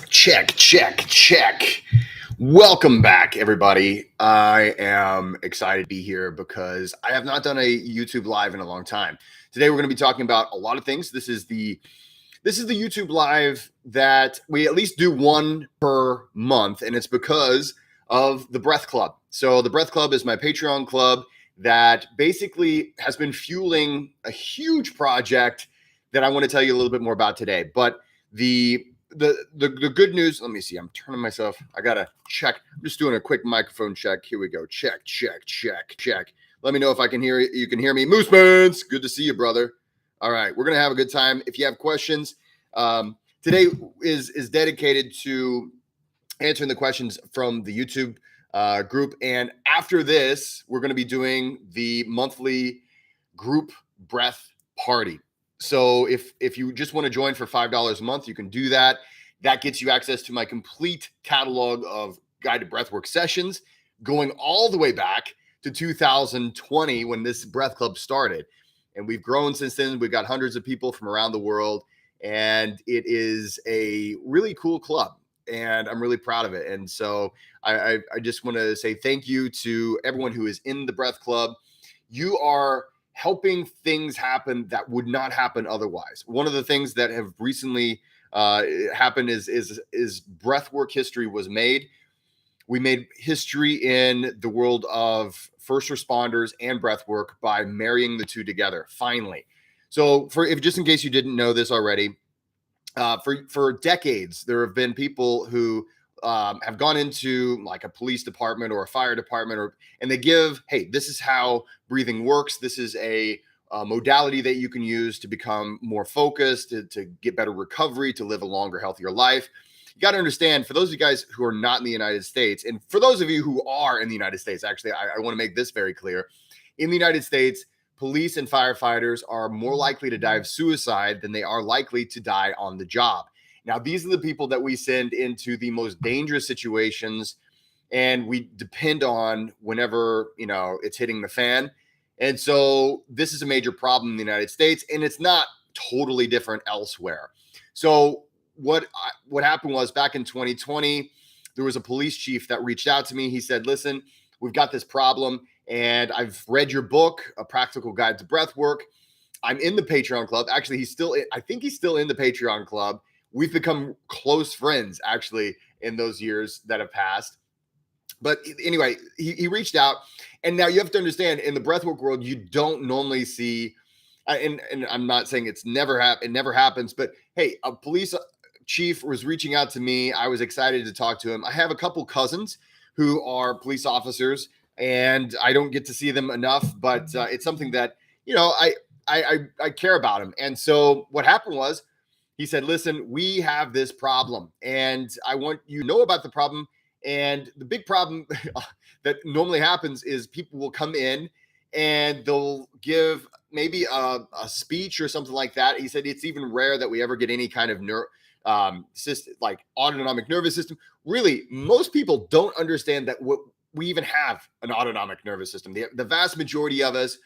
Check. Welcome back, everybody. I am excited to be here because I have not done a YouTube live in a long time. Today we're going to be talking about a lot of things. This is the YouTube live that we at least do one per month, and it's because of the Breath Club. So the Breath Club is my Patreon club that basically has been fueling a huge project that I want to tell you a little bit more about today. But the good news, let me see, I'm turning myself, I gotta check. I'm just doing a quick microphone check. Here we go. Check. Let me know if I can hear you can hear me. Moose Pants, good to see you, brother. All right, we're gonna have a good time. If you have questions, today is dedicated to answering the questions from the YouTube group. And after this, we're going to be doing the monthly group breath party. So if you just want to join for $5 a month, you can do that. That gets you access to my complete catalog of guided breathwork sessions, going all the way back to 2020 when this breath club started. And we've grown since then. We've got hundreds of people from around the world, and it is a really cool club, and I'm really proud of it. And so I just want to say thank you to everyone who is in the Breath Club. You are helping things happen that would not happen otherwise. One of the things that have recently happened is breathwork history was made. We made history in the world of first responders and breathwork by marrying the two together, finally. So if just in case you didn't know this already, for decades, there have been people who have gone into like a police department or a fire department, and they give, hey, this is how breathing works. This is a modality that you can use to become more focused, to get better recovery, to live a longer, healthier life. You got to understand, for those of you guys who are not in the United States, and for those of you who are in the United States, actually, I want to make this very clear. In the United States, police and firefighters are more likely to die of suicide than they are likely to die on the job. Now, these are the people that we send into the most dangerous situations, and we depend on whenever, it's hitting the fan. And so this is a major problem in the United States, and it's not totally different elsewhere. So what happened was, back in 2020, there was a police chief that reached out to me. He said, listen, we've got this problem, and I've read your book, A Practical Guide to Breathwork. I'm in the Patreon club. Actually, I think he's still in the Patreon club. We've become close friends, actually, in those years that have passed. But anyway, he reached out. And now you have to understand, in the breathwork world, you don't normally see, and I'm not saying it never happens, but hey, a police chief was reaching out to me. I was excited to talk to him. I have a couple cousins who are police officers, and I don't get to see them enough, but it's something that, I care about him. And so what happened was, he said, listen, we have this problem, and I want you to know about the problem. And the big problem that normally happens is people will come in and they'll give maybe a speech or something like that. He said it's even rare that we ever get any kind of system, like autonomic nervous system. Really, most people don't understand that we even have an autonomic nervous system. The vast majority of us,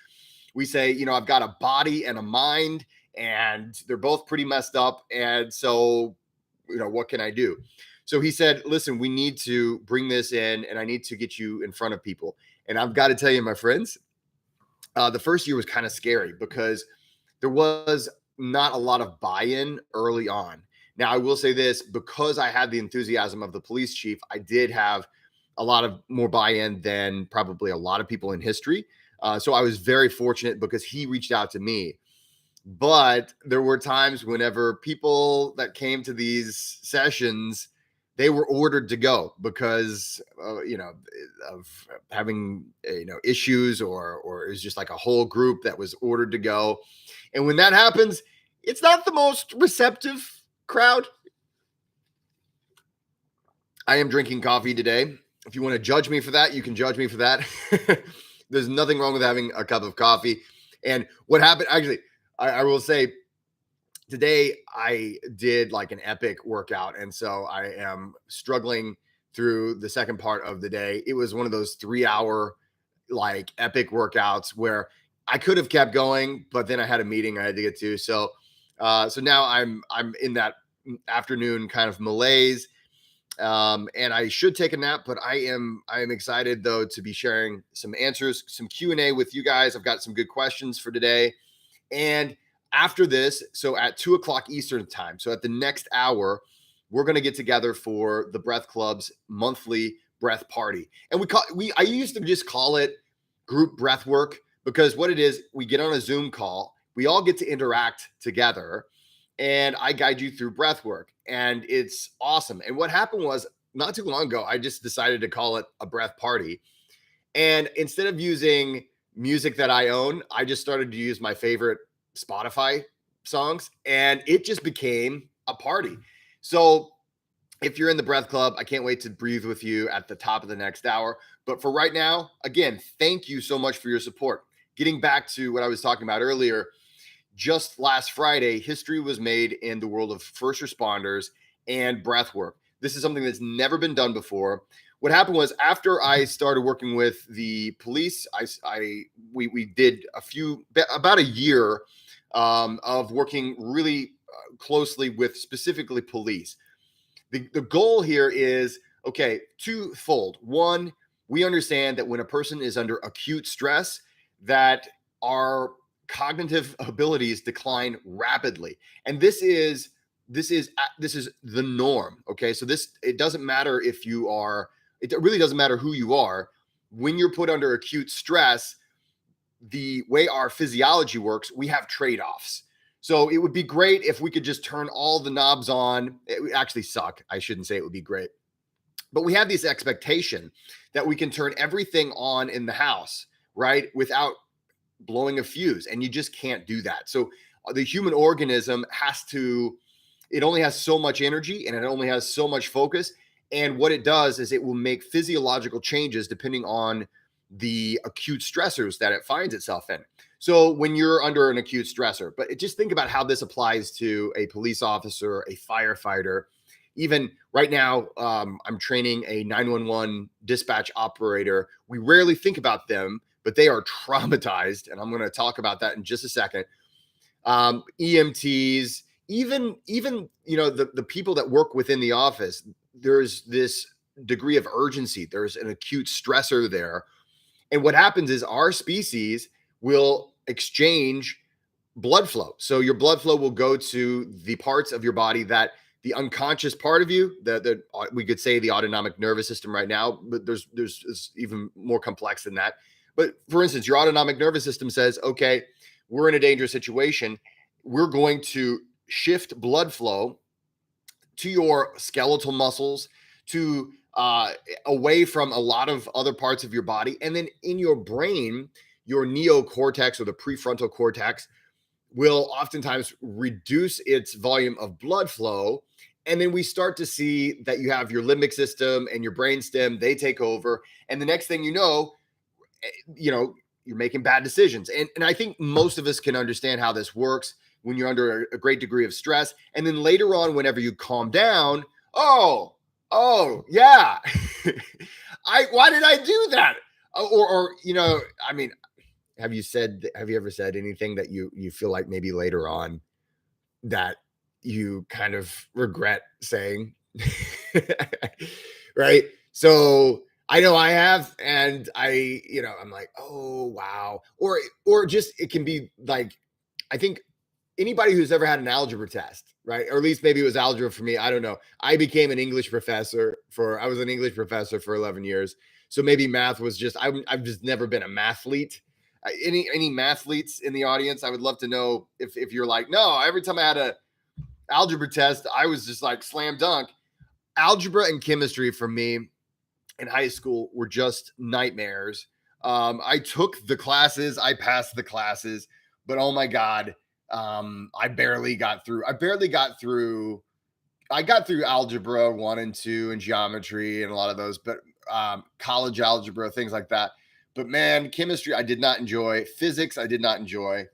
we say, I've got a body and a mind, and they're both pretty messed up. And so, what can I do? So he said, listen, we need to bring this in, and I need to get you in front of people. And I've got to tell you, my friends, the first year was kind of scary because there was not a lot of buy-in early on. Now, I will say this, because I had the enthusiasm of the police chief, I did have a lot of more buy-in than probably a lot of people in history. So I was very fortunate because he reached out to me. But there were times whenever people that came to these sessions, they were ordered to go because, of having, issues, or it was just like a whole group that was ordered to go. And when that happens, it's not the most receptive crowd. I am drinking coffee today. If you want to judge me for that, you can judge me for that. There's nothing wrong with having a cup of coffee. And what happened, actually, I will say, today I did like an epic workout, and so I am struggling through the second part of the day. It was one of those 3-hour like epic workouts where I could have kept going, but then I had a meeting I had to get to. So now I'm in that afternoon kind of malaise. And I should take a nap, but I am excited though to be sharing some answers, some Q&A with you guys. I've got some good questions for today. And after this, so at 2 o'clock Eastern time, so at the next hour, we're going to get together for the Breath Club's monthly breath party. And I used to just call it group breath work, because what it is, we get on a Zoom call, we all get to interact together, and I guide you through breath work, and it's awesome. And what happened was, not too long ago, I just decided to call it a breath party. And instead of using music that I own, I just started to use my favorite Spotify songs, and it just became a party. So if you're in the Breath Club, I can't wait to breathe with you at the top of the next hour. But for right now, again, thank you so much for your support. Getting back to what I was talking about earlier, just last Friday, history was made in the world of first responders and breath work. This is something that's never been done before. What happened was, after I started working with the police, we did about a year of working really closely with specifically police. The goal here is, okay, twofold. One, we understand that when a person is under acute stress, that our cognitive abilities decline rapidly, and this is the norm. Okay, so it doesn't matter if you are. It really doesn't matter who you are. When you're put under acute stress, the way our physiology works, we have trade-offs. So it would be great if we could just turn all the knobs on. It would actually suck. I shouldn't say it would be great. But we have this expectation that we can turn everything on in the house, right, without blowing a fuse. And you just can't do that. So the human organism it only has so much energy, and it only has so much focus. And what it does is it will make physiological changes depending on the acute stressors that it finds itself in. So when you're under an acute stressor, but just think about how this applies to a police officer, a firefighter. Even right now, I'm training a 911 dispatch operator. We rarely think about them, but they are traumatized, and I'm going to talk about that in just a second. EMTs, even the people that work within the office, there's this degree of urgency. There's an acute stressor there. And what happens is our species will exchange blood flow. So your blood flow will go to the parts of your body that the unconscious part of you, we could say the autonomic nervous system right now, but there's even more complex than that. But for instance, your autonomic nervous system says, okay, we're in a dangerous situation. We're going to shift blood flow to your skeletal muscles, to away from a lot of other parts of your body. And then in your brain, your neocortex, or the prefrontal cortex, will oftentimes reduce its volume of blood flow. And then we start to see that you have your limbic system and your brainstem, they take over. And the next thing you know, you're making bad decisions. And I think most of us can understand how this works when you're under a great degree of stress. And then later on, whenever you calm down, oh yeah, why did I do that? Or I mean, have you ever said anything that you feel like maybe later on that you kind of regret saying? Right? So I know I have, and I'm like, oh wow. Or just, it can be like, I think anybody who's ever had an algebra test, right? Or at least maybe it was algebra for me. I don't know. I was an English professor for 11 years. So maybe math was I've just never been a mathlete. Any mathletes in the audience? I would love to know if you're like, no, every time I had a algebra test, I was just like slam dunk. Algebra and chemistry for me in high school were just nightmares. I took the classes, I passed the classes, but oh my God, I barely got through. I got through algebra 1 and 2 and geometry and a lot of those, but college algebra, things like that. But man, chemistry, I did not enjoy. Physics, I did not enjoy.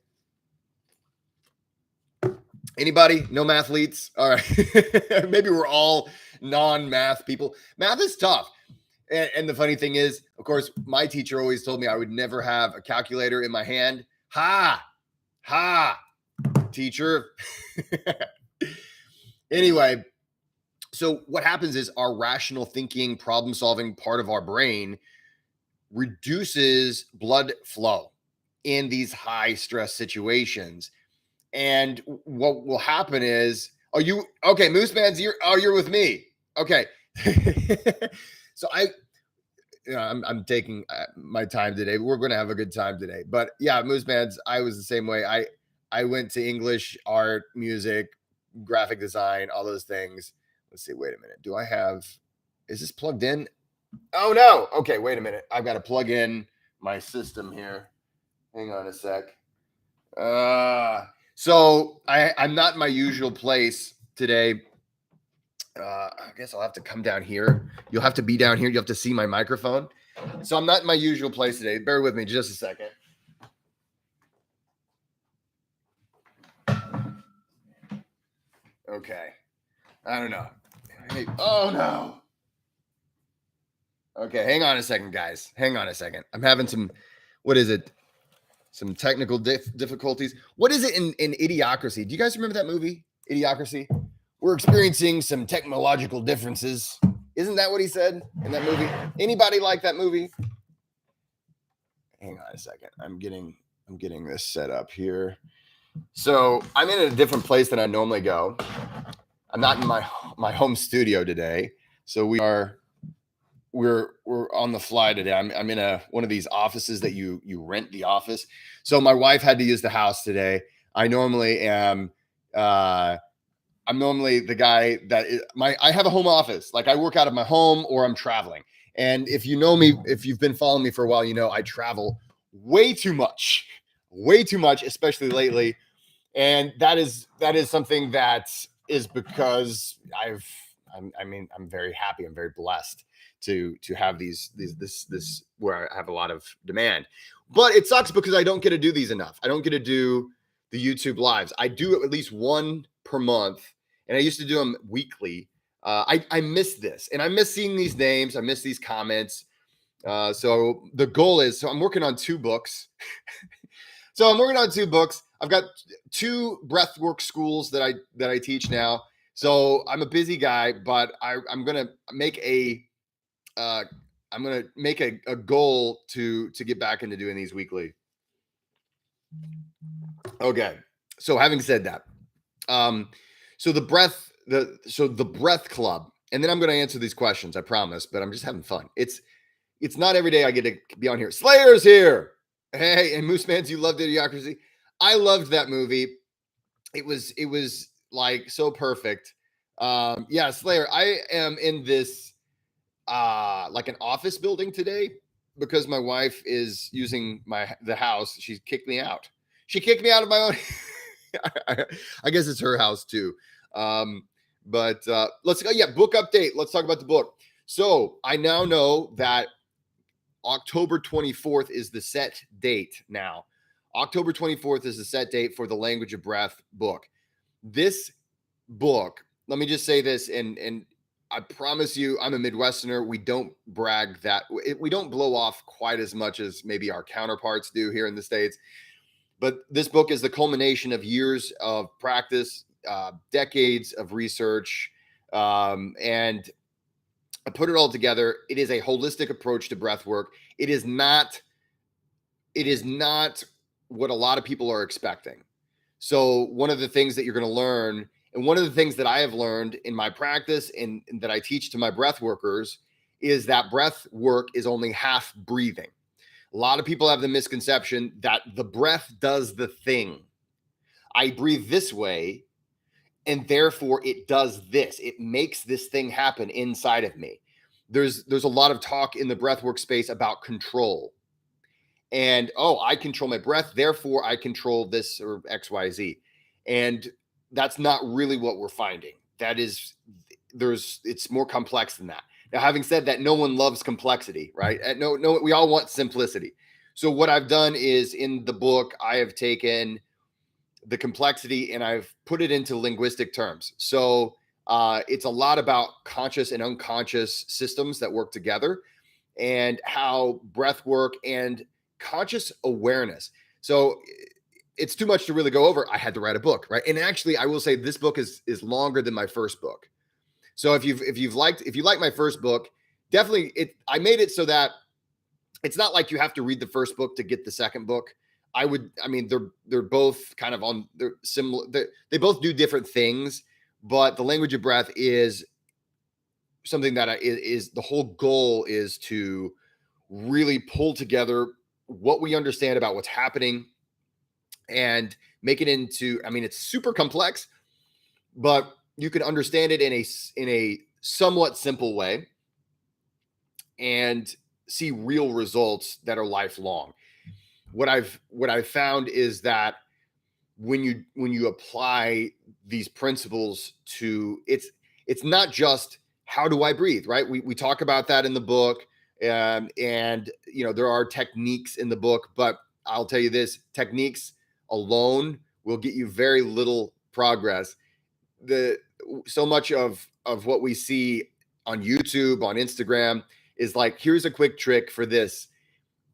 Anybody? No mathletes? All right. Maybe we're all non-math people. Math is tough. And the funny thing is, of course, my teacher always told me I would never have a calculator in my hand. Ha, teacher. Anyway, so what happens is our rational thinking, problem solving part of our brain reduces blood flow in these high stress situations. And what will happen is, are you okay, Moose Man's you're with me. Okay. So I'm taking my time today. We're going to have a good time today. But yeah, Moose Man's, I was the same way. I went to English, art, music, graphic design, all those things. Let's see. Wait a minute. Is this plugged in? Oh no. Okay, wait a minute. I've got to plug in my system here. Hang on a sec. So I'm not in my usual place today. I guess I'll have to come down here. You'll have to be down here. You have to see my microphone. So I'm not in my usual place today. Bear with me just a second. Okay. I don't know. Hey, oh no. Okay, hang on a second, guys. Hang on a second. I'm having what is it? Some technical difficulties. What is it in Idiocracy? Do you guys remember that movie, Idiocracy? We're experiencing some technological differences. Isn't that what he said in that movie? Anybody like that movie? Hang on a second. I'm getting this set up here. So I'm in a different place than I normally go. I'm not in my home studio today. So we're on the fly today. I'm in one of these offices that you rent the office. So my wife had to use the house today. I normally am I'm normally the guy that I have a home office. Like I work out of my home or I'm traveling. And if you know me, if you've been following me for a while, you know I travel way too much, especially lately. And that is something that is because I'm very happy. I'm very blessed to have this where I have a lot of demand. But it sucks because I don't get to do these enough. I don't get to do the YouTube lives. I do at least one per month, and I used to do them weekly. I miss this, and I miss seeing these names. I miss these comments. So the goal is, I'm working on 2 books. I've got 2 breathwork schools that I teach now. So I'm a busy guy, but I'm gonna make a goal to get back into doing these weekly. Okay. So having said that, so the breath club, and then I'm going to answer these questions, I promise, but I'm just having fun. It's not every day I get to be on here. Slayer's here. Hey, and Moose Mans, you loved Idiocracy. I loved that movie. It was like so perfect. Yeah, Slayer, I am in this like an office building today because my wife is using the house. She kicked me out. She kicked me out of my own. I guess it's her house too. But let's go. Yeah, book update. Let's talk about the book. So I now know that October 24th is the set date now. October 24th is the set date for the Language of Breath book. This book, let me just say this, and I promise you, I'm a Midwesterner. We don't brag that we don't blow off quite as much as maybe our counterparts do here in the States. But this book is the culmination of years of practice, decades of research, and I put it all together. It is a holistic approach to breath work. It is not what a lot of people are expecting. So one of the things that you're going to learn, and one of the things that I have learned in my practice and that I teach to my breath workers, is that breath work is only half breathing. A lot of people have the misconception that the breath does the thing. I breathe this way, and therefore it does this. It makes this thing happen inside of me. There's a lot of talk in the breathwork space about control. And I control my breath, therefore I control this or XYZ. And that's not really what we're finding. It's more complex than that. Now, having said that, no one loves complexity, right? No, we all want simplicity. So what I've done is, in the book, I have taken the complexity and I've put it into linguistic terms. So it's a lot about conscious and unconscious systems that work together, and how breath work and conscious awareness. So it's too much to really go over. I had to write a book, right? And actually, I will say this book is longer than my first book. So if you like my first book, definitely I made it so that it's not like you have to read the first book to get the second book. I mean, they're both kind of they're similar. They both do different things, but the language of breath is something that is the whole goal is to really pull together what we understand about what's happening and make it into, I mean, it's super complex, but you can understand it in a somewhat simple way and see real results that are lifelong. What I've found is that when you apply these principles to it's not just how do I breathe, right? We talk about that in the book, and there are techniques in the book, but I'll tell you this: techniques alone will get you very little progress. The So much of what we see on YouTube, on Instagram, is like, here's a quick trick for this,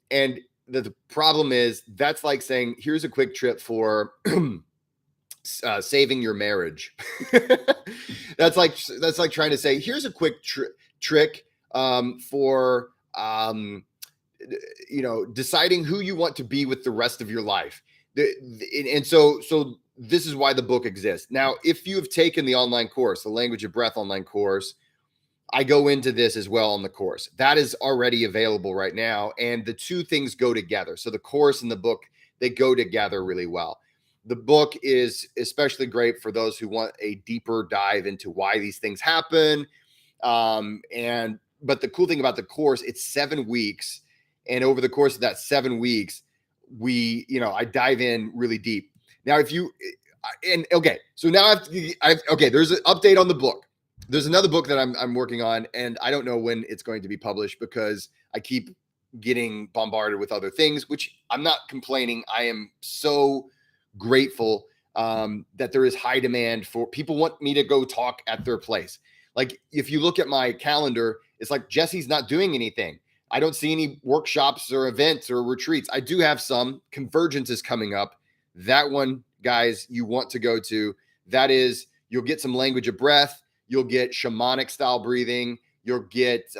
and the problem is that's like saying, here's a quick trip for saving your marriage. that's like trying to say, here's a quick trick for deciding who you want to be with the rest of your life. So this is why the book exists. Now, if you have taken the online course, the Language of Breath online course, I go into this as well on the course. That is already available right now. And the two things go together. So the course and the book, they go together really well. The book is especially great for those who want a deeper dive into why these things happen. But the cool thing about the course, it's 7 weeks. And over the course of that 7 weeks, I dive in really deep. Now, so now there's an update on the book. There's another book that I'm working on, and I don't know when it's going to be published because I keep getting bombarded with other things, which I'm not complaining. I am so grateful that there is high demand for people want me to go talk at their place. Like, if you look at my calendar, it's like Jesse's not doing anything. I don't see any workshops or events or retreats. I do have some. Convergence is coming up. That one, guys, you want to go to. That is, you'll get some language of breath. You'll get shamanic style breathing. You'll get,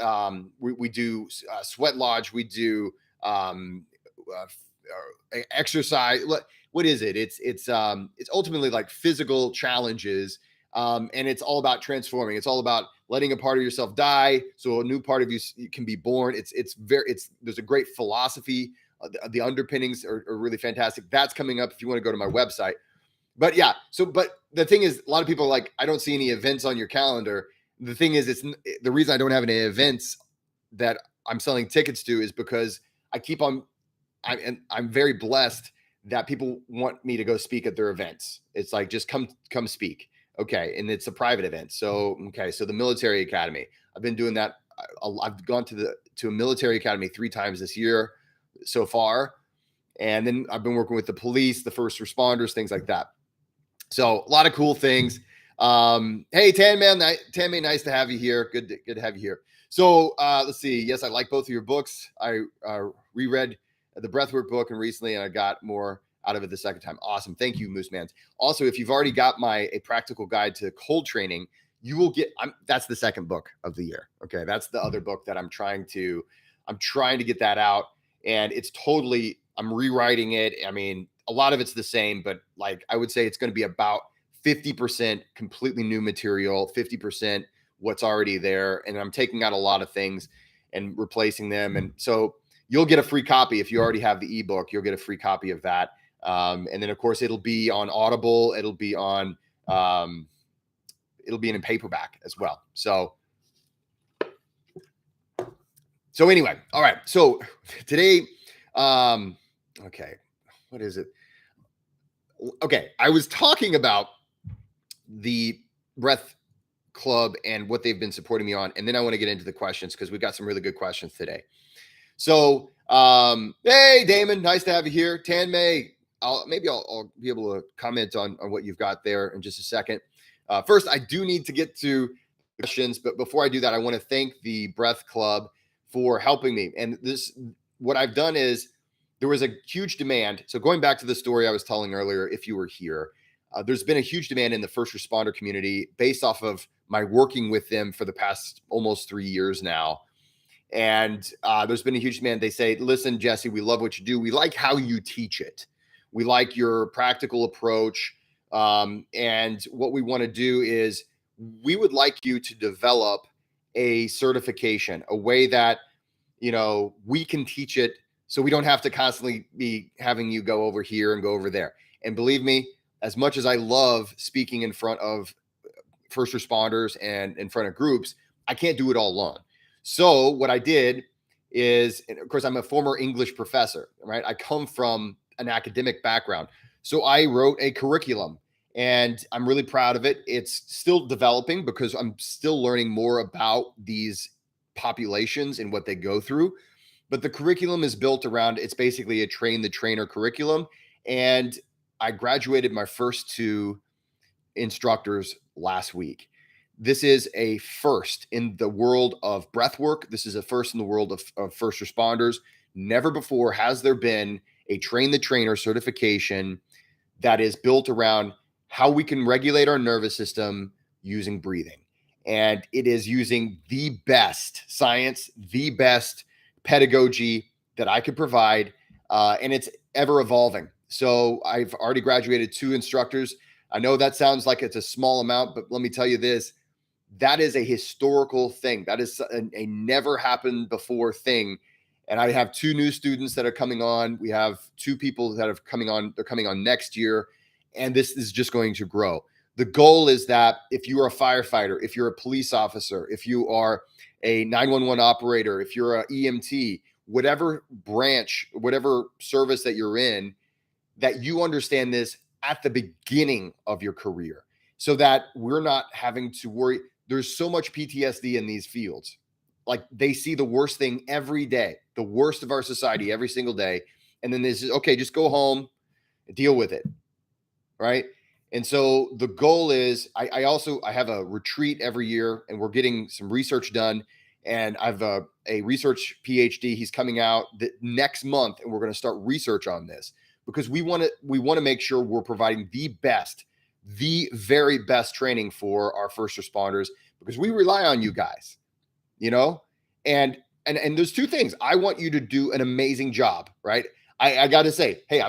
we do sweat lodge. We do exercise. What is it? It's ultimately like physical challenges. And it's all about transforming. It's all about letting a part of yourself die so a new part of you can be born. There's a great philosophy. The underpinnings are really fantastic. That's coming up if you want to go to my website. But yeah, but the thing is, a lot of people are like, I don't see any events on your calendar. The thing is, it's the reason I don't have any events that I'm selling tickets to is because I'm very blessed that people want me to go speak at their events. It's like, just come speak. Okay. And it's a private event. So the military academy, I've been doing that. I've gone to a military academy 3 times this year so far. And then I've been working with the police, the first responders, things like that. So a lot of cool things. Hey, Tan Man, nice to have you here. Good to have you here. So let's see. Yes, I like both of your books. I reread the Breathwork book and recently, and I got more out of it the second time. Awesome. Thank you, Moose Man. Also, if you've already got a practical guide to cold training, you will get, that's the second book of the year. Okay. That's the other book that I'm trying to get that out. And I'm rewriting it. I mean, a lot of it's the same, but like, I would say it's going to be about 50% completely new material, 50% what's already there. And I'm taking out a lot of things and replacing them. And so you'll get a free copy. If you already have the ebook, you'll get a free copy of that. And then of course it'll be on Audible. It'll be in paperback as well. So anyway, all right. So today, okay, what is it? Okay, I was talking about the Breath Club and what they've been supporting me on, and then I want to get into the questions because we've got some really good questions today. So, hey, Damon, nice to have you here. Tan May, I'll be able to comment on what you've got there in just a second. First, I do need to get to questions, but before I do that, I want to thank the Breath Club for helping me. And what I've done is there was a huge demand. So going back to the story I was telling earlier, if you were here, there's been a huge demand in the first responder community based off of my working with them for the past almost 3 years now. And there's been a huge demand. They say, listen, Jesse, we love what you do. We like how you teach it. We like your practical approach. And what we want to do is we would like you to develop a certification, a way that, we can teach it so we don't have to constantly be having you go over here and go over there. And believe me, as much as I love speaking in front of first responders and in front of groups, I can't do it all alone. So what I did is, of course, I'm a former English professor, right? I come from an academic background. So I wrote a curriculum and I'm really proud of it. It's still developing because I'm still learning more about these populations and what they go through. But the curriculum is built around, it's basically a train the trainer curriculum. And I graduated my first two instructors last week. This is a first in the world of breath work. This is a first in the world of first responders. Never before has there been a train the trainer certification that is built around how we can regulate our nervous system using breathing. And it is using the best science, the best pedagogy that I could provide. And it's ever evolving. So I've already graduated 2 instructors. I know that sounds like it's a small amount, but let me tell you this, that is a historical thing. That is a never happened before thing. And I have 2 new students that are coming on. We have 2 people that are coming on. They're coming on next year. And this is just going to grow. The goal is that if you are a firefighter, if you're a police officer, if you are a 911 operator, if you're an EMT, whatever branch, whatever service that you're in, that you understand this at the beginning of your career so that we're not having to worry. There's so much PTSD in these fields. Like they see the worst thing every day, the worst of our society every single day. And then this is, okay, just go home and deal with it. Right. And so the goal is I have a retreat every year and we're getting some research done. And I've a research PhD. He's coming out the next month and we're going to start research on this because we want to make sure we're providing the very best training for our first responders because we rely on you guys, and there's 2 things. I want you to do an amazing job, right? I got to say, hey,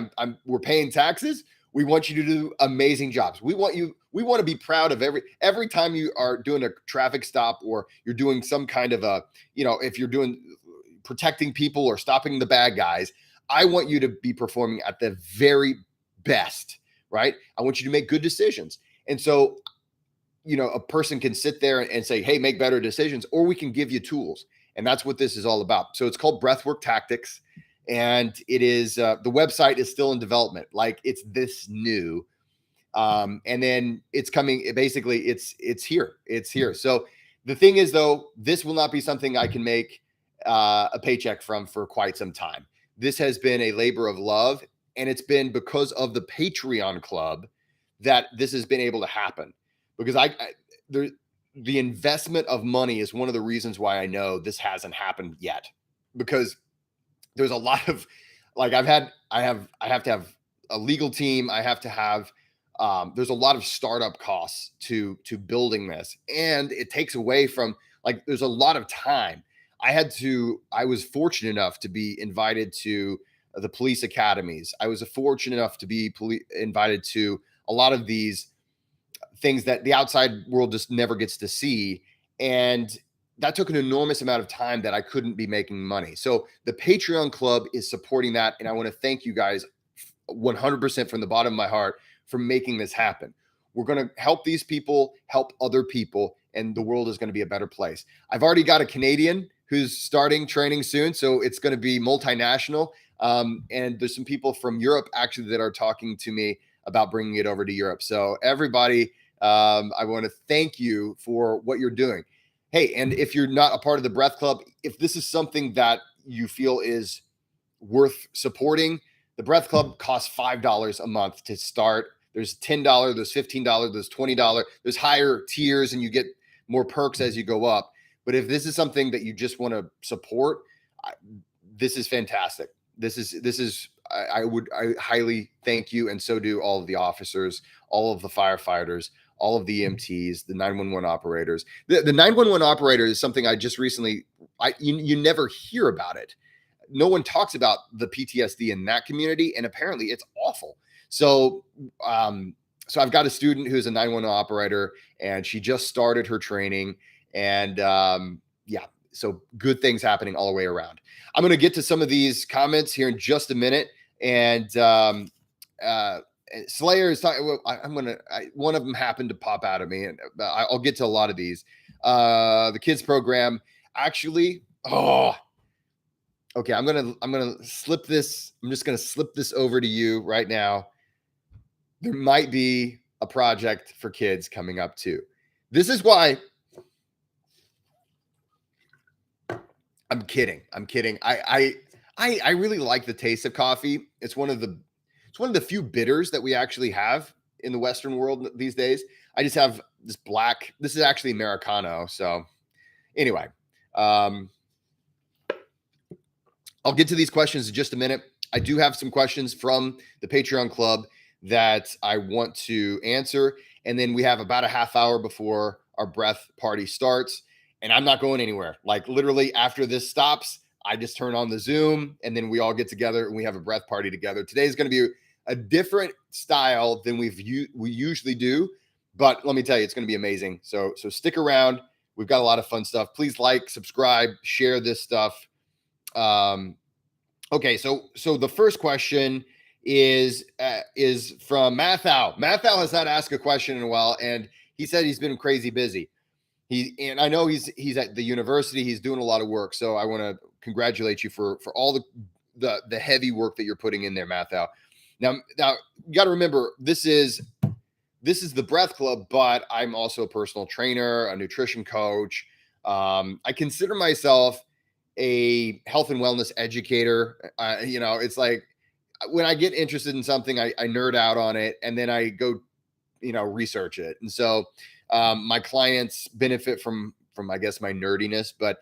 we're paying taxes. We want you to do amazing jobs. We want to be proud of every time you are doing a traffic stop or you're doing some kind of if you're doing protecting people or stopping the bad guys, I want you to be performing at the very best, right? I want you to make good decisions. And so, a person can sit there and say, hey, make better decisions, or we can give you tools. And that's what this is all about. So it's called Breathwork Tactics. And it is, the website is still in development. Like it's this new. And then it's coming, it's here. So the thing is though, this will not be something I can make a paycheck from for quite some time. This has been a labor of love, and it's been because of the Patreon club that this has been able to happen. Because the investment of money is one of the reasons why I know this hasn't happened yet. Because there's a lot of I have to have a legal team. I have to have there's a lot of startup costs to building this, and it takes away from there's a lot of time. I was fortunate enough to be invited to the police academies. I was fortunate enough to be invited to a lot of these things that the outside world just never gets to see. And that took an enormous amount of time that I couldn't be making money. So the Patreon club is supporting that. And I want to thank you guys 100% from the bottom of my heart for making this happen. We're going to help these people, help other people, and the world is going to be a better place. I've already got a Canadian who's starting training soon, so it's going to be multinational. And there's some people from Europe actually that are talking to me about bringing it over to Europe. So everybody, I want to thank you for what you're doing. Hey, and if you're not a part of the Breath Club, if this is something that you feel is worth supporting, the Breath Club costs $5 a month to start. There's $10, there's $15, there's $20. There's higher tiers and you get more perks as you go up. But if this is something that you just want to support, this is fantastic. This is I highly thank you, and so do all of the officers, all of the firefighters, all of the EMTs, the 911 operators. The 911 operator is something I just recently you never hear about it. No one talks about the PTSD in that community, and apparently it's awful. So, um, so I've got a student who's a 911 operator, and she just started her training, and yeah, so good things happening all the way around. I'm going to get to some of these comments here in just a minute, and uh, Slayer is talking. Well, I'm gonna. One of them happened to pop out of me, and I'll get to a lot of these. The kids program actually. Oh, okay, I'm gonna slip this. I'm just gonna slip this over to you right now. There might be a project for kids coming up too. This is why I'm kidding. I'm kidding. I really like the taste of coffee. It's one of the few bitters that we actually have in the Western world these days. I just have this black. This is actually Americano. So anyway, um, I'll get to these questions in just a minute. I do have some questions from the Patreon club that I want to answer. And then we have about a half hour before our breath party starts. And I'm not going anywhere. Like literally after this stops, I just turn on the Zoom and then we all get together and we have a breath party together. Today is going to be a different style than we usually do. But let me tell you, it's going to be amazing. So stick around. We've got a lot of fun stuff. Please like, subscribe, share this stuff. Okay, so the first question is from Mathau. Mathau has not asked a question in a while, and he said he's been crazy busy. And I know he's at the university. He's doing a lot of work, so I want to congratulate you for all the heavy work that you're putting in there, Mathau. Now you got to remember this is the Breath Club, but I'm also a personal trainer, a nutrition coach. I consider myself a health and wellness educator. It's like when I get interested in something, I nerd out on it and then I go, research it. And so my clients benefit from I guess my nerdiness. But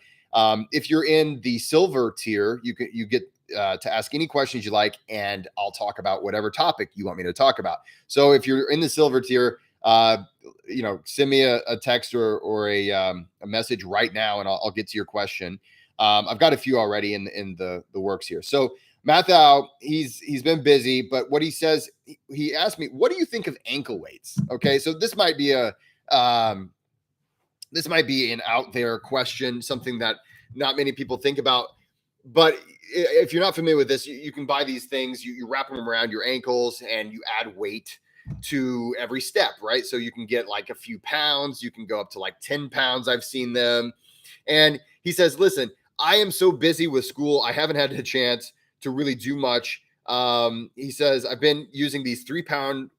if you're in the silver tier, you get to ask any questions you like, and I'll talk about whatever topic you want me to talk about. So if you're in the silver tier, send me a text or a message right now, and I'll get to your question. I've got a few already in the works here. So Mathau, he's been busy, but what he says, he asked me, what do you think of ankle weights? Okay, so this might be an out there question, something that not many people think about. But if you're not familiar with this, you can buy these things, you wrap them around your ankles and you add weight to every step, right? So you can get like a few pounds, you can go up to like 10 pounds. I've seen them. And he says, listen, I am so busy with school, I haven't had a chance to really do much. He says, I've been using these 3-pound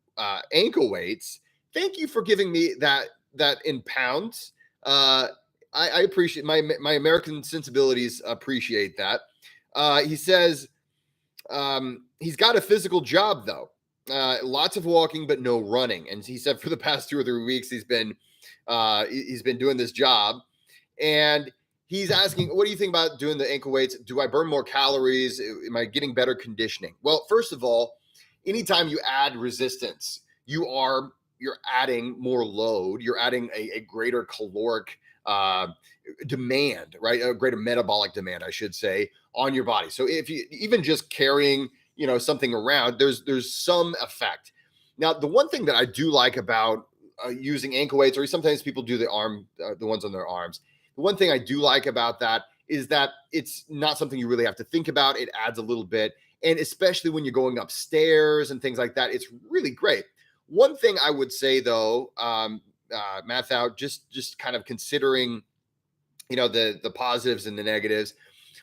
ankle weights. Thank you for giving me that in pounds. I appreciate my American sensibilities appreciate that. He says he's got a physical job though. Lots of walking, but no running. And he said for the past 2 or 3 weeks, he's been doing this job. And he's asking, what do you think about doing the ankle weights? Do I burn more calories? Am I getting better conditioning? Well, first of all, anytime you add resistance, you're adding more load. You're adding a greater caloric demand, right? A greater metabolic demand, I should say, on your body. So if you even just carrying, something around, there's some effect. Now, the one thing that I do like about using ankle weights, or sometimes people do the ones on their arms. The one thing I do like about that is that it's not something you really have to think about. It adds a little bit. And especially when you're going upstairs and things like that, it's really great. One thing I would say though, Mathau, just kind of considering, the positives and the negatives.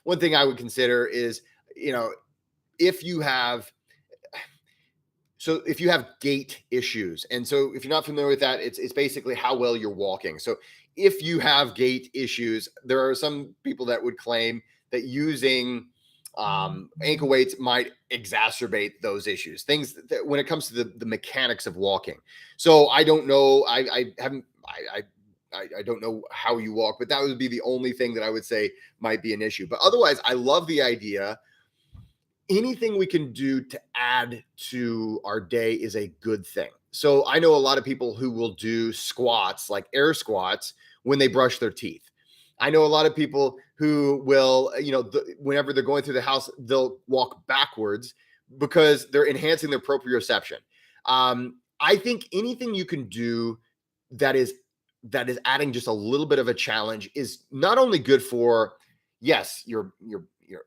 One thing I would consider is, if you have gait issues, and so if you're not familiar with that, it's basically how well you're walking. So if you have gait issues, there are some people that would claim that using ankle weights might exacerbate those issues. Things that when it comes to the mechanics of walking. So I don't know. I don't know how you walk, but that would be the only thing that I would say might be an issue. But otherwise, I love the idea. anything we can do to add to our day is a good thing. So I know a lot of people who will do squats, like air squats, when they brush their teeth. I know a lot of people who will, whenever they're going through the house, they'll walk backwards because they're enhancing their proprioception. I think anything you can do that is adding just a little bit of a challenge is not only good for, yes, you're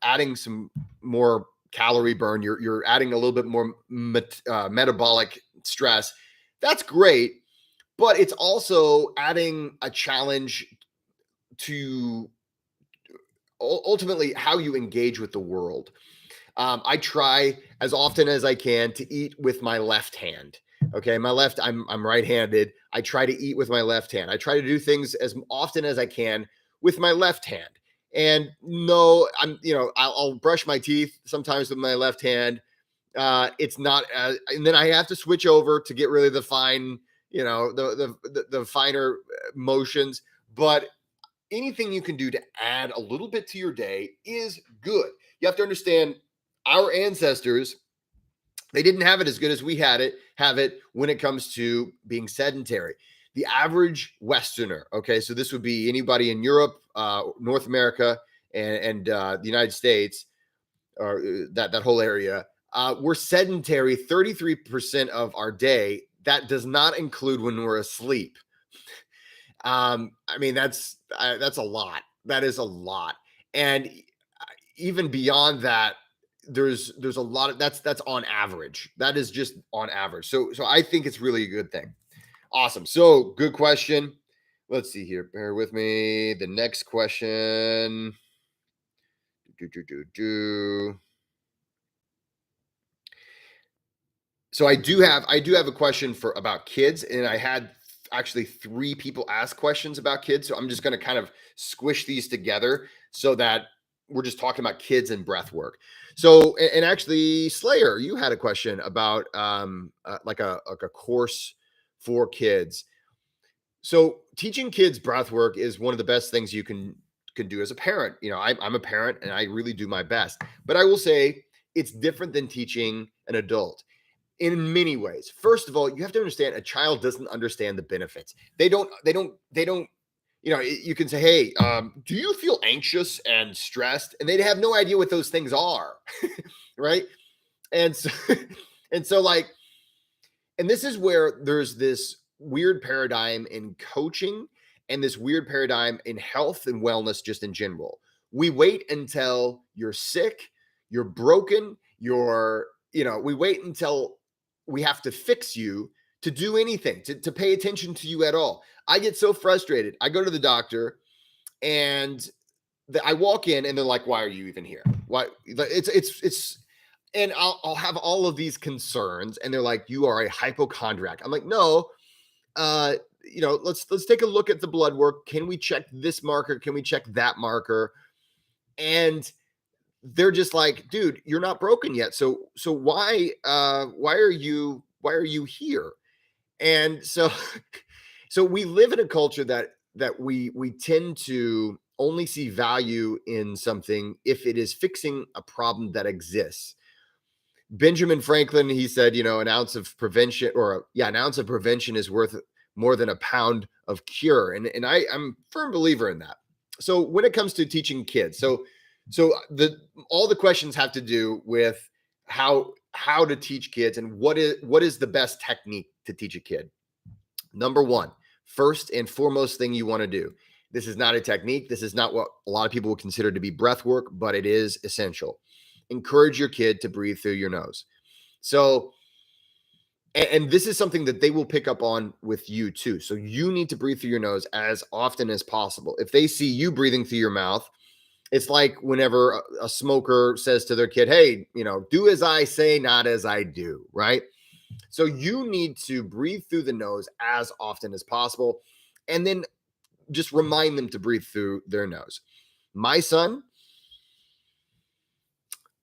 adding some more calorie burn, you're adding a little bit more metabolic stress. That's great, but it's also adding a challenge to ultimately how you engage with the world. I try as often as I can to eat with my left hand. Okay, I'm right-handed. I try to eat with my left hand. I try to do things as often as I can with my left hand. And no, I'll brush my teeth sometimes with my left hand. It's not, and then I have to switch over to get rid of the fine, the finer motions. But anything you can do to add a little bit to your day is good. You have to understand our ancestors, they didn't have it as good as we have it when it comes to being sedentary. The average Westerner, okay, so this would be anybody in Europe, North America, and the United States, or that whole area, we're sedentary 33% of our day. That does not include when we're asleep. I mean, that's a lot. That is a lot. And even beyond that, there's a lot of that's on average. That is just on average. So I think it's really a good thing. Awesome. So good question. Let's see here. Bear with me. The next question. So I do have a question for about kids, and I had actually three people ask questions about kids. So I'm just going to kind of squish these together so that we're just talking about kids and breath work. So, and actually, Slayer, you had a question about like a course for kids. So teaching kids breath work is one of the best things you can do as a parent. I'm a parent and I really do my best, but I will say it's different than teaching an adult in many ways. First of all, you have to understand a child doesn't understand the benefits. They don't. You can say, "Hey, do you feel anxious and stressed?" And they have no idea what those things are, right? And so, and so, like, and this is where there's this weird paradigm in coaching and this weird paradigm in health and wellness just in general. We wait until you're sick, you're broken, we wait until we have to fix you to do anything, to pay attention to you at all. I get so frustrated. I go to the doctor and I walk in and they're like, "Why are you even here? Why?" It's and I'll have all of these concerns and they're like, "You are a hypochondriac." I'm like, "No, let's take a look at the blood work. Can we check this marker? Can we check that marker?" And they're just like, "Dude, you're not broken yet. So why are you here?" And so so we live in a culture that we tend to only see value in something if it is fixing a problem that exists. Benjamin Franklin, he said, an ounce of prevention, an ounce of prevention is worth more than a pound of cure. And I'm a firm believer in that. So when it comes to teaching kids, so all the questions have to do with how to teach kids and what is the best technique to teach a kid. Number one, first and foremost thing you want to do. This is not a technique. This is not what a lot of people would consider to be breath work, but it is essential. Encourage your kid to breathe through your nose. So, and this is something that they will pick up on with you too. So you need to breathe through your nose as often as possible. If they see you breathing through your mouth, it's like whenever a smoker says to their kid, "Hey, do as I say, not as I do," right? So you need to breathe through the nose as often as possible. And then just remind them to breathe through their nose. My son,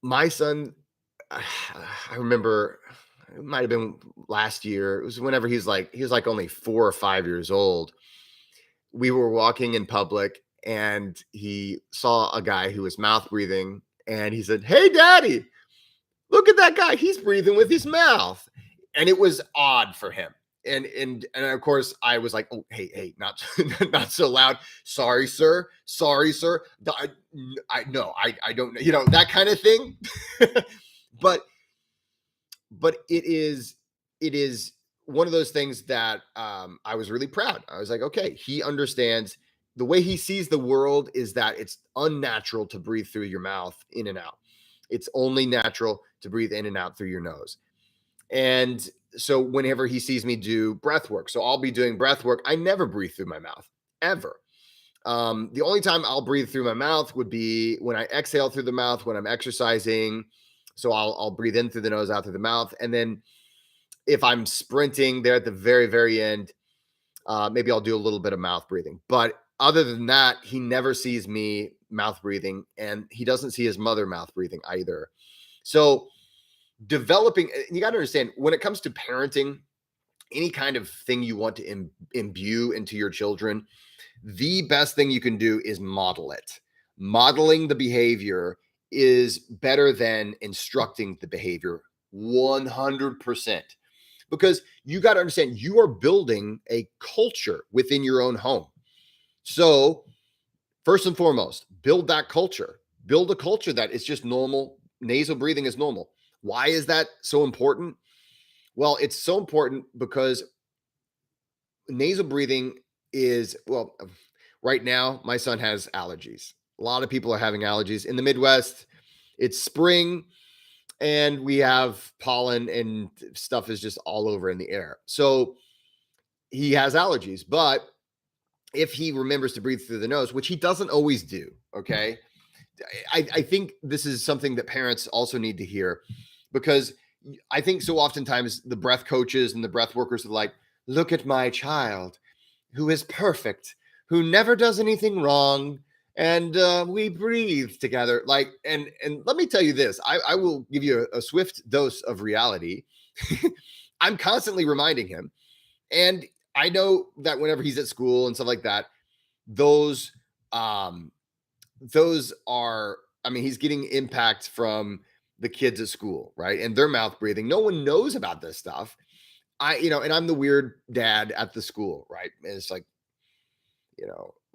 I remember it might have been last year. It was whenever he was like only 4 or 5 years old. We were walking in public and he saw a guy who was mouth breathing and he said, "Hey, daddy." Look at that guy. He's breathing with his mouth. And it was odd for him. And of course I was like, oh, hey, not not so loud. Sorry, sir. Sorry, sir. I don't know, that kind of thing. but but it is one of those things that I was really proud. I was like, okay, he understands. The way he sees the world is that it's unnatural to breathe through your mouth in and out. It's only natural to breathe in and out through your nose. And so whenever he sees me do breath work, so I'll be doing breath work, I never breathe through my mouth ever. The only time I'll breathe through my mouth would be when I exhale through the mouth when I'm exercising. So I'll breathe in through the nose, out through the mouth, and then if I'm sprinting there at the very, very end, maybe I'll do a little bit of mouth breathing. But other than that, he never sees me mouth breathing, and he doesn't see his mother mouth breathing either. So developing, you got to understand when it comes to parenting, any kind of thing you want to imbue into your children, the best thing you can do is model it. Modeling the behavior is better than instructing the behavior 100%. Because you got to understand, you are building a culture within your own home. So, first and foremost, build that culture. Build a culture that it's just normal. Nasal breathing is normal. Why is that so important? Well, it's so important because nasal breathing is, well, right now, my son has allergies. A lot of people are having allergies. In the Midwest, it's spring and we have pollen and stuff is just all over in the air. So he has allergies, but if he remembers to breathe through the nose, which he doesn't always do, okay, I think this is something that parents also need to hear, because I think so oftentimes the breath coaches and the breath workers are like, look at my child who is perfect, who never does anything wrong, and we breathe together. Like, and let me tell you this, I will give you a swift dose of reality. I'm constantly reminding him, and I know that whenever he's at school and stuff like that, those um those are, I mean, he's getting impact from the kids at school, right? And their mouth breathing. No one knows about this stuff. And I'm the weird dad at the school, right? And it's like,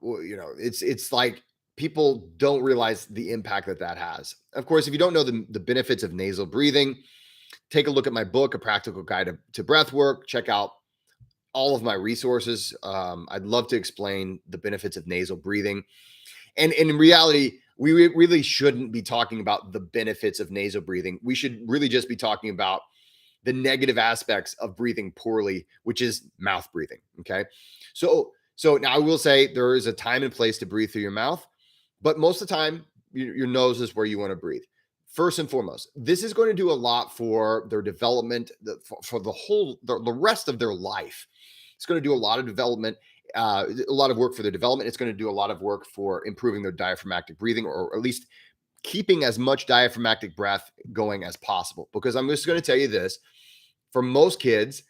it's like people don't realize the impact that that has. Of course, if you don't know the benefits of nasal breathing, take a look at my book, A Practical Guide to Breath Work. Check out all of my resources. I'd love to explain the benefits of nasal breathing. And in reality, we really shouldn't be talking about the benefits of nasal breathing. We should really just be talking about the negative aspects of breathing poorly, which is mouth breathing. Okay. So now I will say there is a time and place to breathe through your mouth, but most of the time, your nose is where you want to breathe. First and foremost, this is going to do a lot for their development, for the rest of their life. It's going to do a lot of development, a lot of work for their development. It's going to do a lot of work for improving their diaphragmatic breathing, or at least keeping as much diaphragmatic breath going as possible. Because I'm just going to tell you this, for most kids,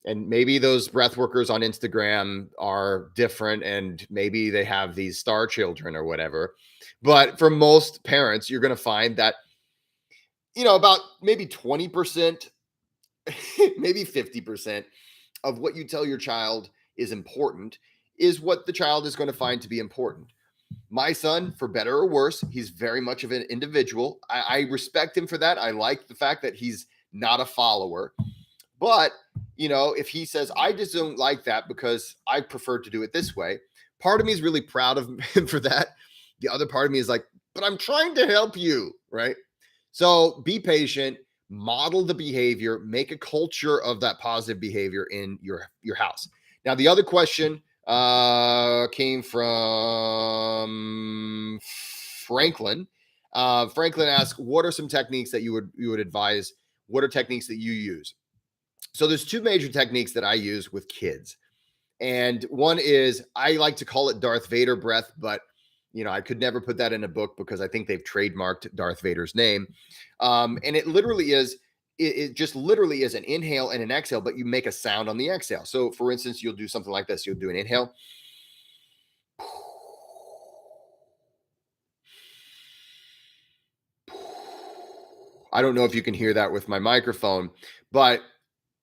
and maybe those breath workers on Instagram are different and maybe they have these star children or whatever. But for most parents, you're going to find that, about maybe 20%, maybe 50% of what you tell your child is important is what the child is going to find to be important. My son, for better or worse, he's very much of an individual. I respect him for that. I like the fact that he's not a follower. But, if he says, I just don't like that because I prefer to do it this way, part of me is really proud of him for that. The other part of me is like, but I'm trying to help you, right? So be patient, model the behavior, make a culture of that positive behavior in your house. Now, the other question came from Franklin. Franklin asked, what are some techniques that you would advise? What are techniques that you use? So there's two major techniques that I use with kids. And one is, I like to call it Darth Vader breath, but I could never put that in a book because I think they've trademarked Darth Vader's name. And it literally is, it just literally is an inhale and an exhale, but you make a sound on the exhale. So for instance, you'll do something like this. You'll do an inhale. I don't know if you can hear that with my microphone, but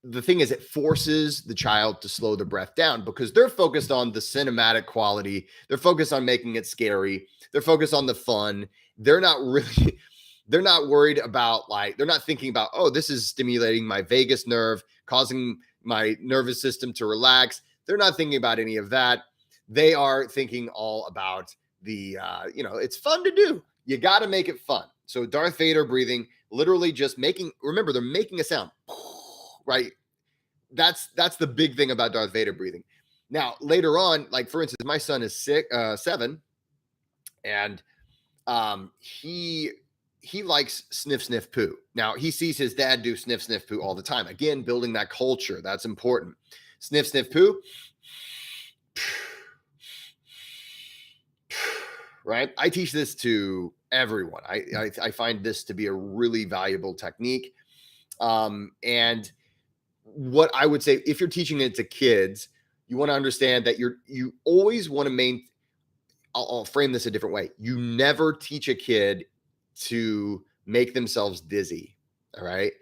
the thing is, it forces the child to slow the breath down because they're focused on the cinematic quality. They're focused on making it scary. They're focused on the fun. They're not really, they're not worried about they're not thinking about, oh, this is stimulating my vagus nerve, causing my nervous system to relax. They're not thinking about any of that. They are thinking all about it's fun to do. You got to make it fun. So Darth Vader breathing, literally just remember, they're making a sound, right? That's the big thing about Darth Vader breathing. Now, later on, like for instance, my son is 7, and he likes sniff sniff poo. Now he sees his dad do sniff sniff poo all the time. Again, building that culture, that's important. Sniff sniff poo. Right? I teach this to everyone. I find this to be a really valuable technique. And what I would say, if you're teaching it to kids, you want to understand that you always want to I'll frame this a different way. You never teach a kid to make themselves dizzy. All right.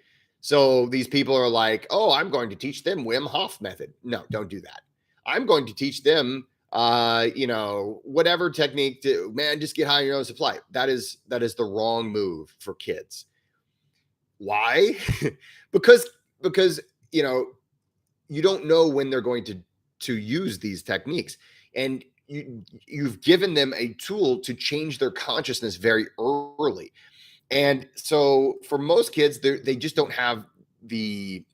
So these people are like, oh, I'm going to teach them Wim Hof method. No, don't do that. I'm going to teach them whatever technique just get high on your own supply. That is the wrong move for kids. Why? because you don't know when they're going to use these techniques, and you've given them a tool to change their consciousness very early. And so for most kids, they just don't have the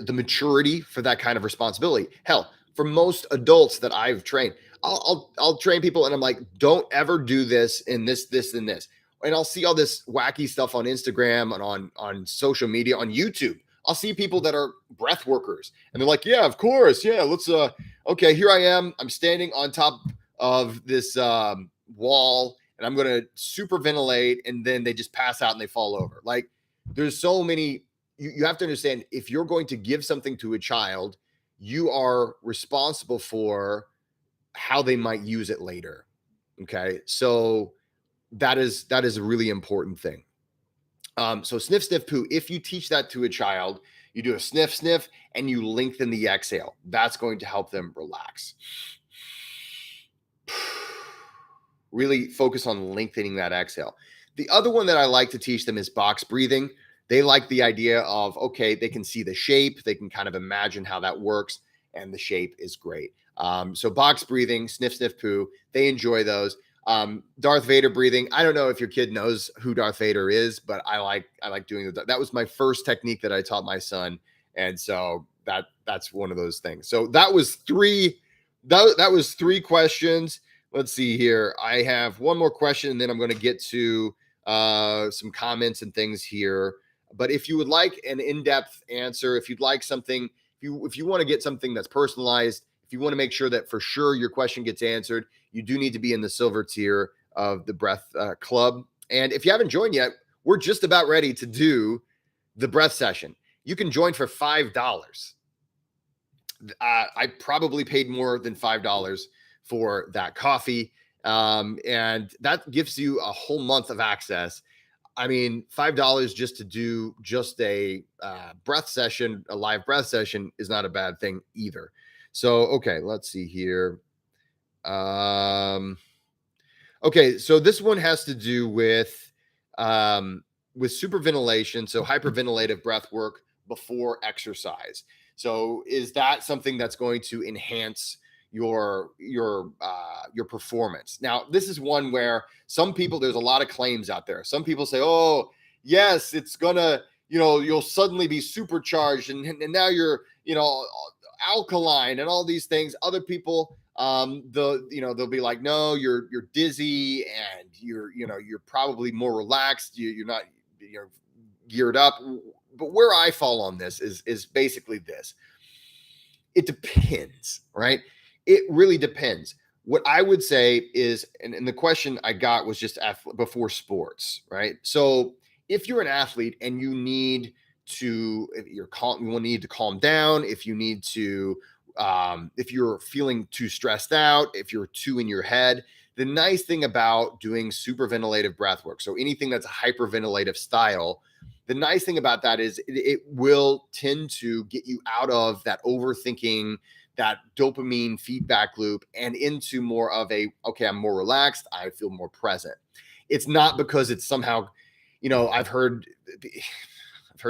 maturity for that kind of responsibility. Hell, for most adults that I've trained, I'll train people and I'm like, don't ever do this and this and this. And I'll see all this wacky stuff on Instagram and on social media, on YouTube. I'll see people that are breath workers and they're like, yeah, of course. Yeah, let's okay, here I am. I'm standing on top of this wall and I'm going to super ventilate, and then they just pass out and they fall over. Like, there's so many. You have to understand, if you're going to give something to a child, you are responsible for how they might use it later. Okay. So that is a really important thing. So sniff, sniff, poo. If you teach that to a child, you do a sniff, sniff, and you lengthen the exhale. That's going to help them relax. Really focus on lengthening that exhale. The other one that I like to teach them is box breathing. They like the idea of, okay, they can see the shape. They can kind of imagine how that works, and the shape is great. So box breathing, sniff, sniff, poo, they enjoy those. Darth Vader breathing. I don't know if your kid knows who Darth Vader is, but I like doing that was my first technique that I taught my son. And so that's one of those things. So that was three questions. Let's see here. I have one more question, and then I'm going to get to some comments and things here. But if you would like an in-depth answer, if you'd like something, if you want to get something that's personalized, if you want to make sure that for sure your question gets answered, you do need to be in the silver tier of the Breath Club. And if you haven't joined yet, we're just about ready to do the breath session. You can join for $5. I probably paid more than $5 for that coffee. And that gives you a whole month of access. I mean, $5 just to do just a breath session, a live breath session, is not a bad thing either. So, okay, let's see here. Okay, so this one has to do with superventilation, so hyperventilative breath work before exercise. So, is that something that's going to enhance your performance? Now, this is one where some people, there's a lot of claims out there. Some people say, oh, yes, it's gonna, you'll suddenly be supercharged, and now you're, alkaline and all these things. Other people, they'll be like, no, you're dizzy, and you're probably more relaxed. You're not, geared up. But where I fall on this is basically this. It depends, right? It really depends. What I would say is, and the question I got was just before sports, right? So if you're an athlete and you need to, you need to calm down, if you need to if you're feeling too stressed out, if you're too in your head, the nice thing about doing super ventilative breath work, so anything that's a hyperventilative style, the nice thing about that is it will tend to get you out of that overthinking, that dopamine feedback loop, and into more of a, okay, I'm more relaxed, I feel more present. It's not because it's somehow, I've heard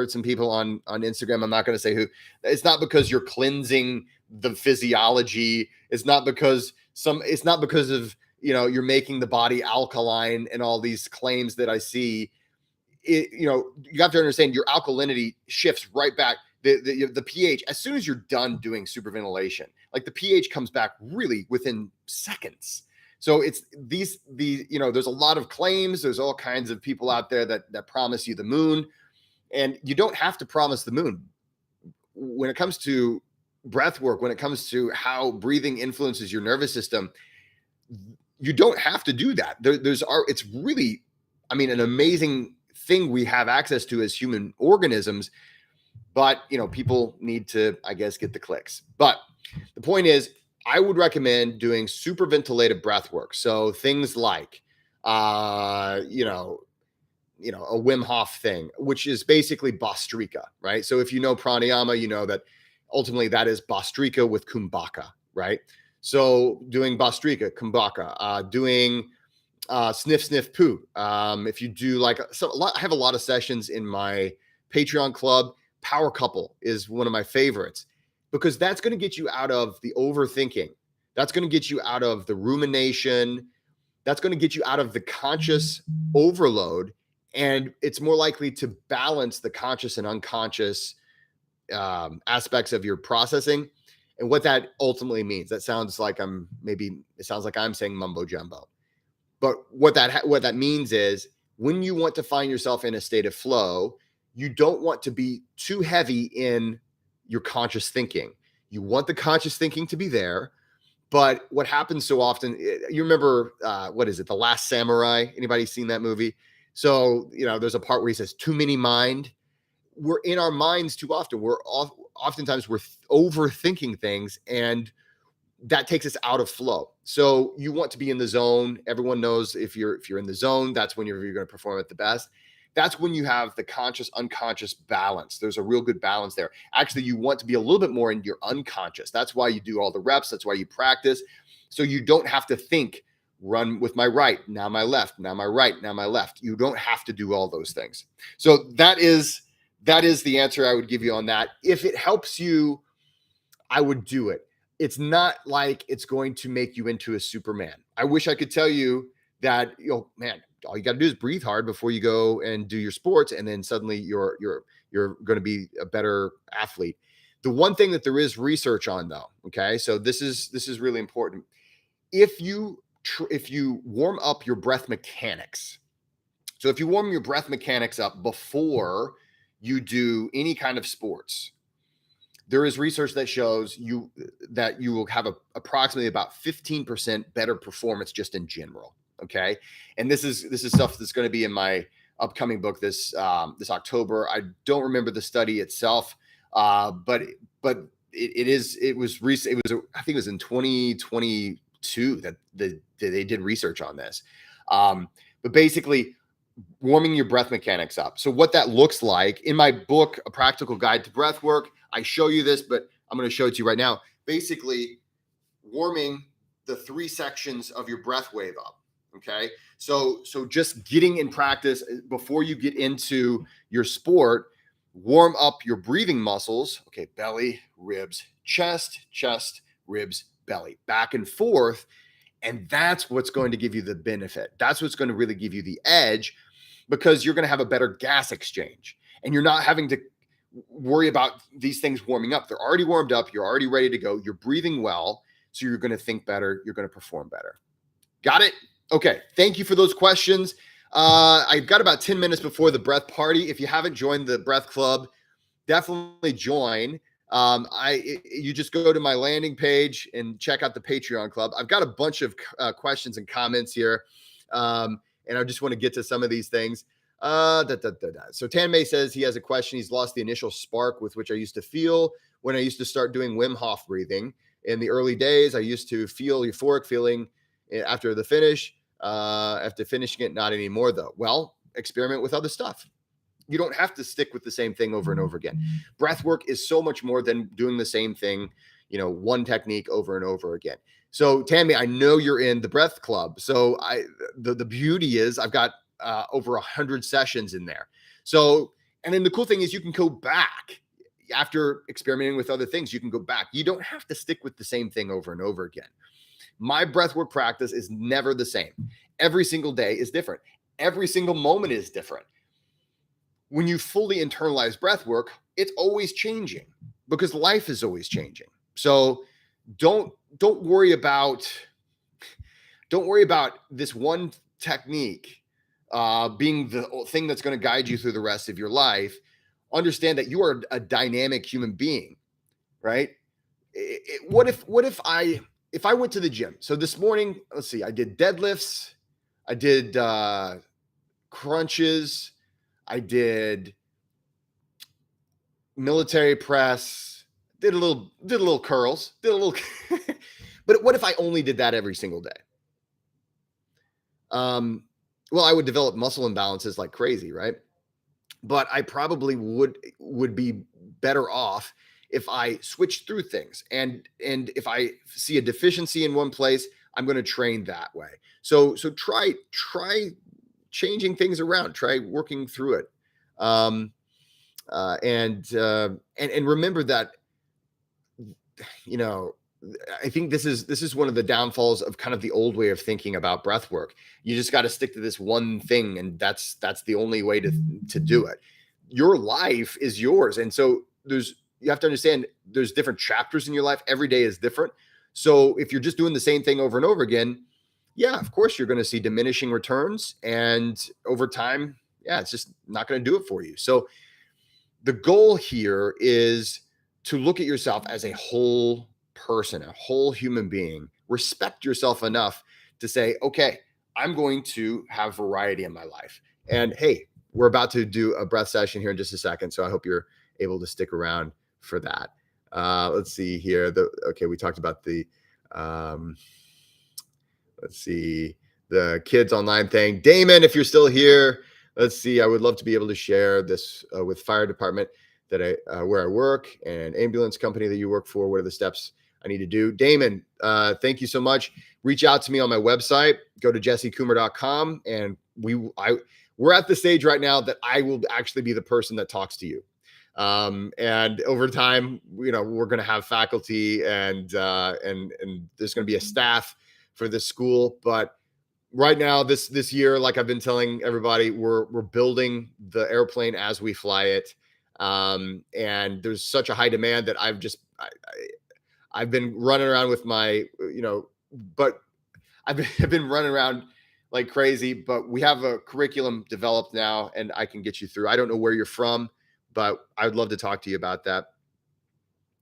some people on Instagram, I'm not going to say who, it's not because you're cleansing the physiology, it's not because of, you're making the body alkaline and all these claims that I see. You have to understand your alkalinity shifts right back. The pH, as soon as you're done doing superventilation, like the pH comes back really within seconds. So it's there's a lot of claims. There's all kinds of people out there that promise you the moon, and you don't have to promise the moon. When it comes to breath work, when it comes to how breathing influences your nervous system, you don't have to do that. It's really, an amazing thing we have access to as human organisms, but people need to, I guess, get the clicks. But the point is, I would recommend doing super ventilated breath work. So things like, a Wim Hof thing, which is basically Bastrika, right? So if you know pranayama, you know that ultimately that is Bastrika with Kumbhaka, right? So doing Bastrika, Kumbhaka, doing sniff, sniff, poo. If you do I have a lot of sessions in my Patreon club. Power couple is one of my favorites because that's going to get you out of the overthinking. That's going to get you out of the rumination. That's going to get you out of the conscious overload. And it's more likely to balance the conscious and unconscious aspects of your processing. And what that ultimately means, it sounds like I'm saying mumbo jumbo. But what that means is when you want to find yourself in a state of flow, you don't want to be too heavy in your conscious thinking. You want the conscious thinking to be there. But what happens so often, you remember, what is it? The Last Samurai? Anybody seen that movie? So, there's a part where he says, too many mind. We're in our minds too often. Oftentimes we're overthinking things, and that takes us out of flow. So you want to be in the zone. Everyone knows if you're in the zone, that's when you're going to perform at the best. That's when you have the conscious, unconscious balance. There's a real good balance there. Actually, you want to be a little bit more in your unconscious. That's why you do all the reps. That's why you practice. So you don't have to think, run with my right, now my left, now my right, now my left. You don't have to do all those things. So that is the answer I would give you on that. If it helps you, I would do it. It's not like it's going to make you into a Superman. I wish I could tell you that, man, all you got to do is breathe hard before you go and do your sports, and then suddenly you're going to be a better athlete. The one thing that there is research on, though, okay, so this is really important. If you warm up your breath mechanics, so if you warm your breath mechanics up before you do any kind of sports, there is research that shows that you will have approximately about 15% better performance just in general. Okay. And this is stuff that's going to be in my upcoming book this October. I don't remember the study itself, but it was recent. I think it was in 2022 that they did research on this. But basically warming your breath mechanics up. So what that looks like in my book, A Practical Guide to Breath Work, I show you this, but I'm going to show it to you right now. Basically warming the 3 sections of your breath wave up. Okay. So just getting in practice before you get into your sport, warm up your breathing muscles. Okay. Belly, ribs, chest, ribs, belly, back and forth. And that's what's going to give you the benefit. That's what's going to really give you the edge, because you're going to have a better gas exchange and you're not having to worry about these things warming up. They're already warmed up. You're already ready to go. You're breathing well. So you're going to think better. You're going to perform better. Got it? Okay. Thank you for those questions. I've got about 10 minutes before the breath party. If you haven't joined the breath club, definitely join. You just go to my landing page and check out the Patreon club. I've got a bunch of questions and comments here. And I just want to get to some of these things. So Tan May says he has a question. He's lost the initial spark with which I used to feel when I used to start doing Wim Hof breathing. In the early days, I used to feel euphoric feeling after the finish. After finishing it, not anymore though. Well, experiment with other stuff. You don't have to stick with the same thing over and over again. Breath work is so much more than doing the same thing, one technique over and over again. So Tammy, I know you're in the breath club. So the beauty is I've got over 100 sessions in there. So, and then the cool thing is you can go back after experimenting with other things. You can go back. You don't have to stick with the same thing over and over again. My breathwork practice is never the same. Every single day is different. Every single moment is different. When you fully internalize breath work, it's always changing because life is always changing. So don't worry about this one technique being the thing that's going to guide you through the rest of your life. Understand that you are a dynamic human being, right? What if I went to the gym? So this morning, let's see, I did deadlifts, I did crunches, I did military press, did a little curls, did a little. But what if I only did that every single day? Well, I would develop muscle imbalances like crazy, right? But I probably would be better off if I switched through things. And if I see a deficiency in one place, I'm going to train that way. So try changing things around, try working through it. And remember that, I think this is one of the downfalls of kind of the old way of thinking about breath work. You just got to stick to this one thing, and that's the only way to do it. Your life is yours, and so you have to understand there's different chapters in your life. Every day is different. So if you're just doing the same thing over and over again, yeah, of course you're going to see diminishing returns, and over time, yeah, it's just not going to do it for you. So the goal here is to look at yourself as a whole person, a whole human being. Respect yourself enough to say, okay, I'm going to have variety in my life. And hey, we're about to do a breath session here in just a second, so I hope you're able to stick around for that. Let's see here. Okay, we talked about the let's see, the kids online thing. Damon, if you're still here, let's see. I would love to be able to share this with fire department that where I work and ambulance company that you work for. What are the steps I need to do? Damon, thank you so much. Reach out to me on my website. Go to jessecoomer.com, and we're at the stage right now that I will actually be the person that talks to you. And over time, we're going to have faculty and there's going to be a staff for this school. But right now, this year, like I've been telling everybody, we're building the airplane as we fly it. And there's such a high demand that I've been running around with my, but I've been running around like crazy, but we have a curriculum developed now, and I can get you through. I don't know where you're from, but I would love to talk to you about that.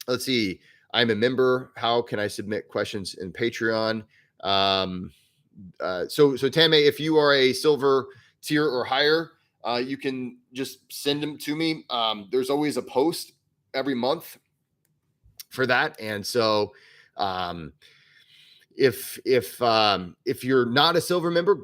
Let's see. I'm a member. How can I submit questions in Patreon? So Tammy, if you are a silver tier or higher, you can just send them to me. There's always a post every month for that. And so, if you're not a silver member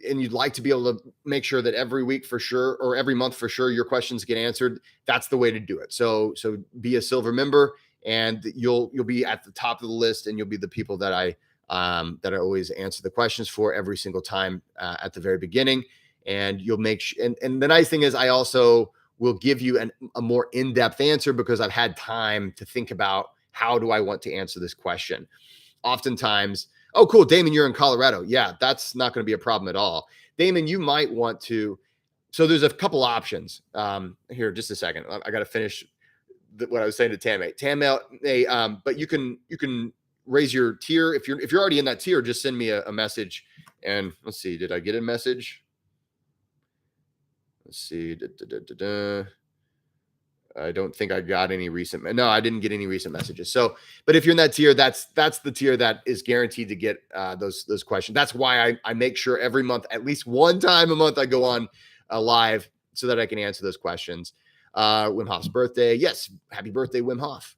and you'd like to be able to make sure that every week for sure, or every month for sure, your questions get answered, that's the way to do it. So be a silver member, and you'll be at the top of the list, and you'll be the people that I always answer the questions for every single time at the very beginning. And you'll make and the nice thing is I also will give you a more in-depth answer because I've had time to think about how do I want to answer this question. Oftentimes, oh, cool, Damon, you're in Colorado. Yeah, that's not going to be a problem at all. Damon, you might want to. So there's a couple options. Here, just a second. I got to finish what I was saying to Tammy. But you can raise your tier if you're already in that tier. Just send me a message. And let's see, did I get a message? Let's see. I don't think I got any recent. No, I didn't get any recent messages. So, but if you're in that tier, that's the tier that is guaranteed to get those questions. That's why I make sure every month, at least one time a month, I go on live so that I can answer those questions. Wim Hof's birthday. Yes. Happy birthday, Wim Hof.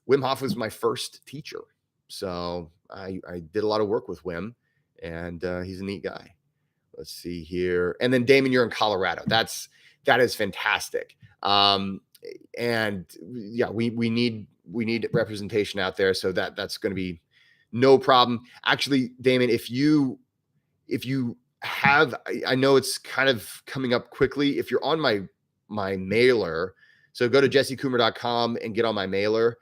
Wim Hof was my first teacher. So I did a lot of work with Wim, and he's a neat guy. Let's see here. And then Damon, you're in Colorado. That is fantastic. And yeah, we need representation out there. So that's going to be no problem. Actually, Damon, if you have, I know it's kind of coming up quickly. If you're on my mailer, so go to jessecoomer.com and get on my mailer.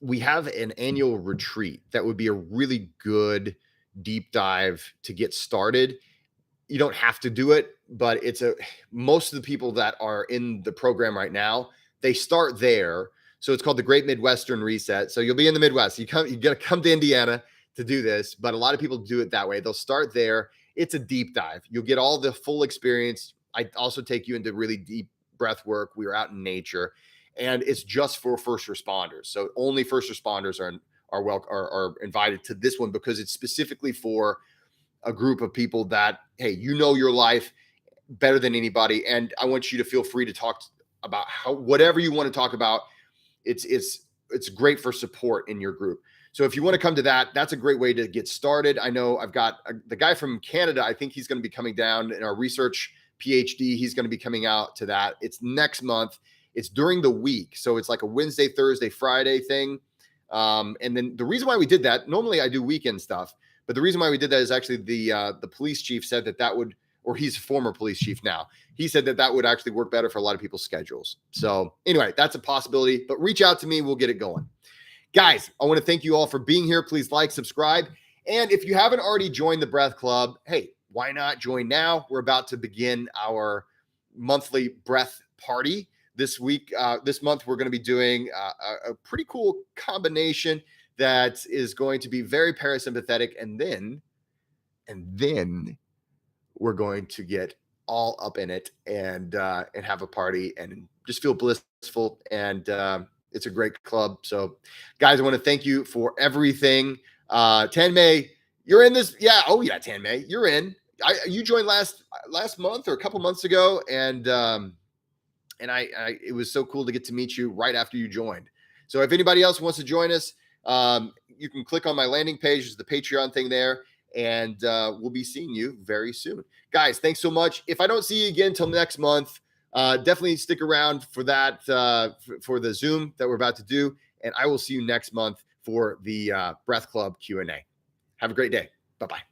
We have an annual retreat that would be a really good deep dive to get started. You don't have to do it, but most of the people that are in the program right now, they start there. So it's called the Great Midwestern Reset. So you'll be in the Midwest. You got to come to Indiana to do this, but a lot of people do it that way. They'll start there. It's a deep dive. You'll get all the full experience. I also take you into really deep breath work. We are out in nature, and it's just for first responders. So only first responders are invited to this one, because it's specifically for a group of people that, hey, you know your life better than anybody, and I want you to feel free to talk about whatever you want to talk about. It's great for support in your group. So if you want to come to that, that's a great way to get started. I know I've got the guy from Canada. I think he's going to be coming down in our research PhD. He's going to be coming out to that. It's next month. It's during the week. So it's like a Wednesday, Thursday, Friday thing. And then the reason why we did that, normally I do weekend stuff, but the reason why we did that is actually the police chief said that would, or he's a former police chief now. He said that would actually work better for a lot of people's schedules. So anyway, that's a possibility, but reach out to me. We'll get it going. Guys, I want to thank you all for being here. Please like, subscribe. And if you haven't already joined the Breath Club, hey, why not join now? We're about to begin our monthly breath party. This month, we're going to be doing a pretty cool combination that is going to be very parasympathetic. And then we're going to get all up in it and have a party and just feel blissful. And it's a great club. So guys, I want to thank you for everything. Tanmay, you're in this. Yeah. Oh yeah. Tanmay, you're in. You joined last month or a couple months ago. And it was so cool to get to meet you right after you joined. So if anybody else wants to join us, you can click on my landing page. There's the Patreon thing there. And we'll be seeing you very soon. Guys, thanks so much. If I don't see you again until next month, definitely stick around for that, for the Zoom that we're about to do. And I will see you next month for the Breath Club Q&A. Have a great day. Bye-bye.